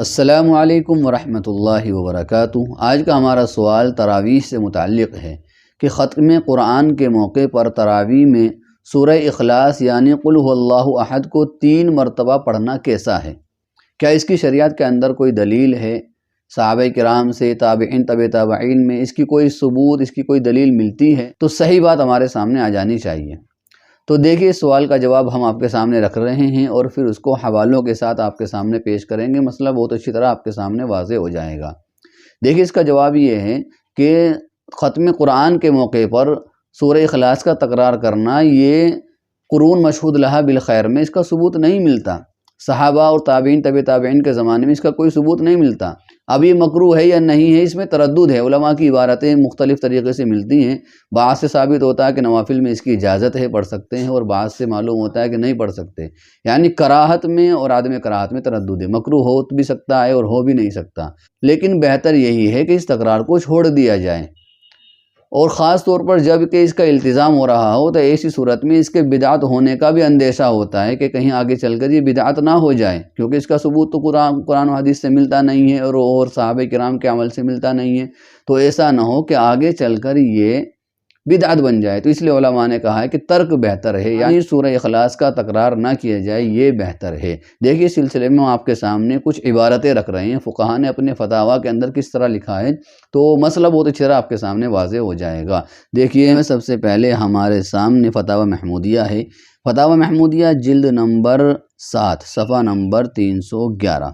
السلام علیکم ورحمۃ اللہ وبرکاتہ۔ آج کا ہمارا سوال تراویح سے متعلق ہے کہ ختم قرآن کے موقع پر تراویح میں سورہ اخلاص یعنی قل هو اللہ احد کو 3 مرتبہ پڑھنا کیسا ہے؟ کیا اس کی شریعت کے اندر کوئی دلیل ہے؟ صحابہ کرام سے تابعین تابعین میں اس کی کوئی ثبوت، اس کی کوئی دلیل ملتی ہے؟ تو صحیح بات ہمارے سامنے آ جانی چاہیے۔ تو دیکھیے اس سوال کا جواب ہم آپ کے سامنے رکھ رہے ہیں اور پھر اس کو حوالوں کے ساتھ آپ کے سامنے پیش کریں گے۔ مسئلہ بہت اچھی طرح آپ کے سامنے واضح ہو جائے گا۔ دیکھیے اس کا جواب یہ ہے کہ ختم قرآن کے موقع پر سورہ اخلاص کا تکرار کرنا یہ قرون مشہود لہا بالخیر میں اس کا ثبوت نہیں ملتا۔ صحابہ اور تابعین تابعین کے زمانے میں اس کا کوئی ثبوت نہیں ملتا۔ اب یہ مکروہ ہے یا نہیں ہے، اس میں تردد ہے۔ علماء کی عبارتیں مختلف طریقے سے ملتی ہیں۔ بعض سے ثابت ہوتا ہے کہ نوافل میں اس کی اجازت ہے، پڑھ سکتے ہیں، اور بعض سے معلوم ہوتا ہے کہ نہیں پڑھ سکتے۔ یعنی کراہت میں اور عدم کراہت میں تردد ہے۔ مکروہ ہو بھی سکتا ہے اور ہو بھی نہیں سکتا، لیکن بہتر یہی ہے کہ اس تکرار کو چھوڑ دیا جائے، اور خاص طور پر جب کہ اس کا التزام ہو رہا ہو تو ایسی صورت میں اس کے بدعت ہونے کا بھی اندیشہ ہوتا ہے کہ کہیں آگے چل کر یہ بدعت نہ ہو جائے، کیونکہ اس کا ثبوت تو قرآن و حدیث سے ملتا نہیں ہے اور صحابہ کرام کے عمل سے ملتا نہیں ہے۔ تو ایسا نہ ہو کہ آگے چل کر یہ بدعت بن جائے۔ تو اس لیے علماء نے کہا ہے کہ ترک بہتر ہے، یعنی سورہ اخلاص کا تکرار نہ کیا جائے، یہ بہتر ہے۔ دیکھیے اس سلسلے میں آپ کے سامنے کچھ عبارتیں رکھ رہے ہیں۔ فقہا نے اپنے فتاویٰ کے اندر کس طرح لکھا ہے تو مسئلہ بہت اچھی طرح آپ کے سامنے واضح ہو جائے گا۔ دیکھیے سب سے پہلے ہمارے سامنے فتاویٰ محمودیہ ہے۔ فتاویٰ محمودیہ جلد نمبر 7 صفحہ نمبر 311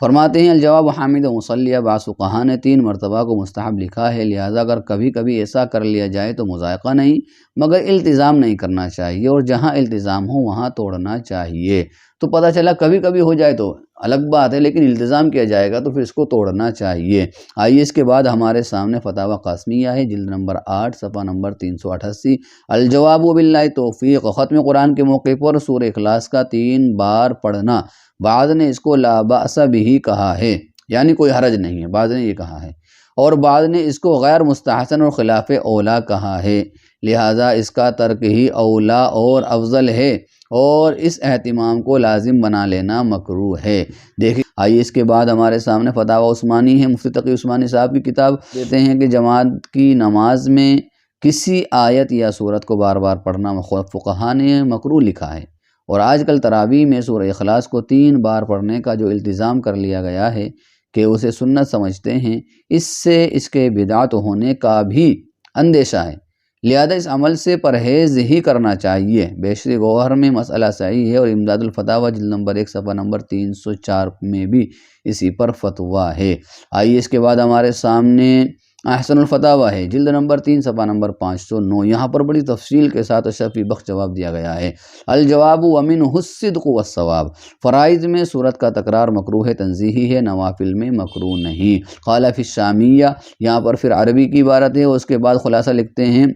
فرماتے ہیں الجواب حامد و مصلیہ بعض فقہا نے 3 مرتبہ کو مستحب لکھا ہے، لہذا اگر کبھی کبھی ایسا کر لیا جائے تو مذائقہ نہیں، مگر التزام نہیں کرنا چاہیے، اور جہاں التزام ہو وہاں توڑنا چاہیے۔ تو پتہ چلا کبھی کبھی ہو جائے تو الگ بات ہے، لیکن التزام کیا جائے گا تو پھر اس کو توڑنا چاہیے۔ آئیے اس کے بعد ہمارے سامنے فتاویٰ قاسمیہ ہے، جلد نمبر 8 صفحہ نمبر 388 الجواب باللہ توفیق ختم قرآن کے موقع پر سورہ اخلاص کا 3 بار پڑھنا، بعض نے اس کو لا بأس بہ کہا ہے، یعنی کوئی حرج نہیں ہے، بعض نے یہ کہا ہے، اور بعض نے اس کو غیر مستحسن اور خلاف اولا کہا ہے، لہٰذا اس کا ترک ہی اولا اور افضل ہے، اور اس اہتمام کو لازم بنا لینا مکروہ ہے۔ دیکھیں آئیے اس کے بعد ہمارے سامنے فتاویٰ عثمانی ہے۔ مفتی تقی عثمانی صاحب کی کتاب دیتے ہیں کہ جماعت کی نماز میں کسی آیت یا سورت کو بار بار پڑھنا فقہا نے مکروہ لکھا ہے، اور آج کل تراویح میں سورہ اخلاص کو 3 بار پڑھنے کا جو التزام کر لیا گیا ہے کہ اسے سنت سمجھتے ہیں، اس سے اس کے بدعت ہونے کا بھی اندیشہ ہے، لہذا اس عمل سے پرہیز ہی کرنا چاہیے۔ بیشر گوہر میں مسئلہ صحیح ہے، اور امداد الفتاویٰ جلد نمبر 1 صفحہ نمبر 304 میں بھی اسی پر فتویٰ ہے۔ آئیے اس کے بعد ہمارے سامنے احسن الفتاویٰ ہے، جلد نمبر 3 صفحہ نمبر 509۔ یہاں پر بڑی تفصیل کے ساتھ شفیع بخش جواب دیا گیا ہے۔ الجواب ومنہ الصدق والصواب، فرائض میں سورت کا تکرار مکروہ تنزیہی ہے، نوافل میں مکروہ نہیں۔ قال فی الشامیہ، یہاں پر پھر عربی کی عبارت ہے، اور اس کے بعد خلاصہ لکھتے ہیں۔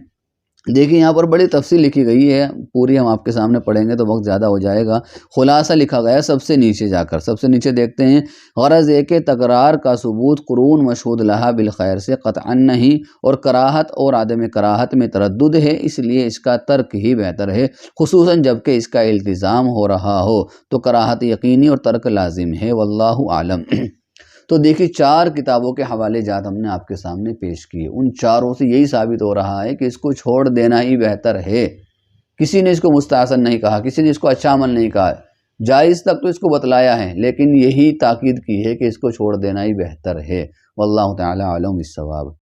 دیکھیں یہاں پر بڑی تفصیل لکھی گئی ہے، پوری ہم آپ کے سامنے پڑھیں گے تو وقت زیادہ ہو جائے گا۔ خلاصہ لکھا گیا سب سے نیچے جا کر، سب سے نیچے دیکھتے ہیں غرض یہ کہ تکرار کا ثبوت قرون مشہود لہا بالخیر سے قطعا نہیں، اور کراہت اور عدم کراہت میں تردد ہے، اس لیے اس کا ترک ہی بہتر ہے، خصوصاً جب کہ اس کا التزام ہو رہا ہو تو کراہت یقینی اور ترک لازم ہے، واللہ عالم۔ تو دیکھیے 4 کتابوں کے حوالے جات ہم نے آپ کے سامنے پیش کیے، ان چاروں سے یہی ثابت ہو رہا ہے کہ اس کو چھوڑ دینا ہی بہتر ہے۔ کسی نے اس کو مستحسن نہیں کہا، کسی نے اس کو اچھا عمل نہیں کہا، جائز تک تو اس کو بتلایا ہے، لیکن یہی تاکید کی ہے کہ اس کو چھوڑ دینا ہی بہتر ہے، واللہ تعالی اعلم بالصواب۔